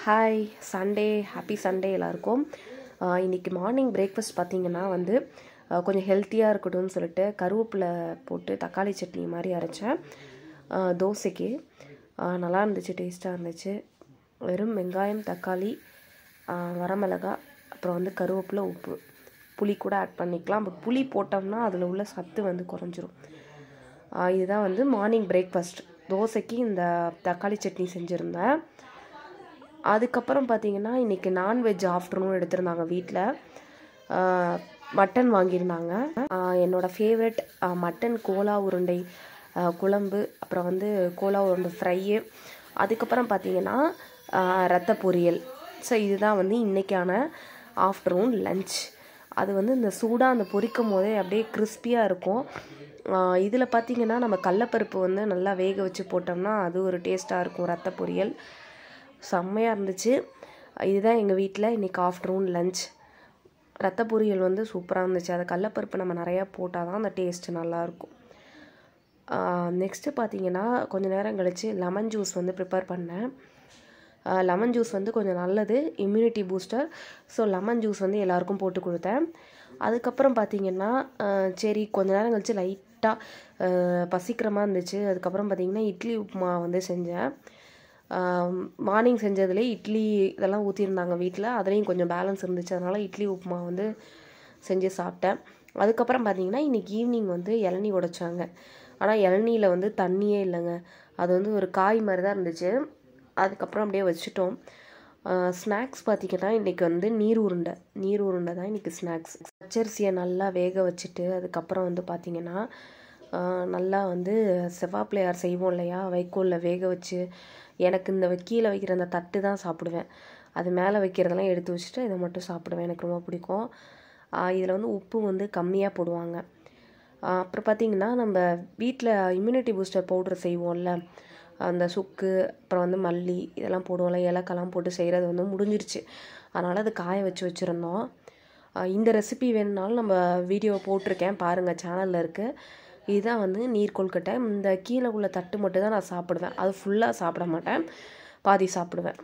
Hi Sunday happy Sunday எல்லாருக்கும். இன்றைக்கி morning breakfast பார்த்திங்கன்னா கொஞ்சம் ஹெல்த்தியாக இருக்கட்டும்னு சொல்லிட்டு கருவேப்பிலை போட்டு தக்காளி சட்னி மாதிரி அரைச்சேன் தோசைக்கு. நல்லா இருந்துச்சு, டேஸ்ட்டாக இருந்துச்சு. வெறும் வெங்காயம், தக்காளி, வரமிளகாய், அப்புறம் கருவேப்பிலை, உப்பு, புளி கூட ஆட் பண்ணிக்கலாம். பட் புளி போட்டோம்னா அதில் உள்ள சத்து குறைஞ்சிரும். இதுதான் மார்னிங் பிரேக்ஃபாஸ்ட். தோசைக்கு இந்த தக்காளி சட்னி செஞ்சுருந்தேன். அதுக்கப்புறம் பார்த்திங்கன்னா இன்றைக்கி நான்வெஜ் ஆஃப்டர்நூன் எடுத்திருந்தாங்க வீட்டில். மட்டன் வாங்கியிருந்தாங்க. என்னோடய ஃபேவரெட் மட்டன் கோலா உருண்டை குழம்பு, அப்புறம் கோலா உருண்டை ஃப்ரையு, அதுக்கப்புறம் பார்த்திங்கன்னா ரத்த பொரியல். ஸோ இதுதான் இன்றைக்கான ஆஃப்டர்நூன் லன்ச். அது இந்த சூடாக அந்த பொரிக்கும் போதே அப்படியே கிறிஸ்பியாக இருக்கும். இதில் பார்த்திங்கன்னா நம்ம கடலப்பருப்பு நல்லா வேக வச்சு போட்டோம்னா அது ஒரு டேஸ்ட்டாக இருக்கும். ரத்த பொரியல் செம்மையாக இருந்துச்சு. இதுதான் எங்கள் வீட்டில் இன்றைக்கி ஆஃப்டர்நூன் லன்ச். ரத்த பொரியல் சூப்பராக இருந்துச்சு. அதை கடலப்பருப்பு நம்ம நிறையா போட்டால் தான் அந்த டேஸ்ட்டு நல்லாயிருக்கும். நெக்ஸ்ட்டு பார்த்திங்கன்னா கொஞ்சம் நேரம் கழித்து லெமன் ஜூஸ் ப்ரிப்பேர் பண்ணேன். லெமன் ஜூஸ் கொஞ்சம் நல்லது, immunity booster. So lemon juice எல்லாருக்கும் போட்டு கொடுத்தேன். அதுக்கப்புறம் பார்த்திங்கன்னா சரி கொஞ்ச நேரம் கழித்து லைட்டாக பசிக்கிற மாதிரி இருந்துச்சு. அதுக்கப்புறம் பார்த்திங்கன்னா இட்லி உப்புமா செஞ்சேன். மார்னிங் செஞ்சதுலேயே இட்லி இதெல்லாம் ஊற்றிருந்தாங்க வீட்டில். அதுலேயும் கொஞ்சம் பேலன்ஸ் இருந்துச்சு. அதனால் இட்லி உப்புமா செஞ்சு சாப்பிட்டேன். அதுக்கப்புறம் பார்த்திங்கன்னா இன்றைக்கி ஈவினிங் இளநீ உடைச்சாங்க. ஆனால் இளநியில் தண்ணியே இல்லைங்க. அது ஒரு காய் மாதிரி தான் இருந்துச்சு. அதுக்கப்புறம் அப்படியே வச்சுட்டோம். ஸ்நாக்ஸ் பார்த்திங்கன்னா இன்றைக்கி நீர் உருண்டை தான் இன்றைக்கி ஸ்நாக்ஸ். பச்சரிசியை நல்லா வேக வச்சுட்டு அதுக்கப்புறம் பார்த்திங்கன்னா நல்லா செவ்வாப்பிள்ளையார் செய்வோம் இல்லையா, வைக்கோலில் வேக வச்சு, எனக்கு இந்த கீழே வைக்கிற அந்த தட்டு தான் சாப்பிடுவேன். அது மேலே வைக்கிறதெல்லாம் எடுத்து வச்சுட்டு இதை மட்டும் சாப்பிடுவேன். எனக்கு ரொம்ப பிடிக்கும். இதில் உப்பு கம்மியாக போடுவாங்க. அப்புறம் பார்த்திங்கன்னா நம்ம வீட்டில் இம்யூனிட்டி பூஸ்டர் பவுடர் செய்வோம்ல, அந்த சுக்கு, அப்புறம் மல்லி இதெல்லாம் போடுவோம்ல, ஏலக்காய்லாம் போட்டு செய்கிறது முடிஞ்சிருச்சு. அதனால் அது காய வச்சுருந்தோம். இந்த ரெசிபி வேணுனாலும் நம்ம வீடியோ போட்டிருக்கேன் பாருங்கள், சேனலில் இருக்குது. இதுதான் நீர் கொழுக்கட்டை. இந்த கீழே உள்ள தட்டு மட்டும் தான் நான் சாப்பிடுவேன். அது ஃபுல்லாக சாப்பிட மாட்டேன், பாதி சாப்பிடுவேன்.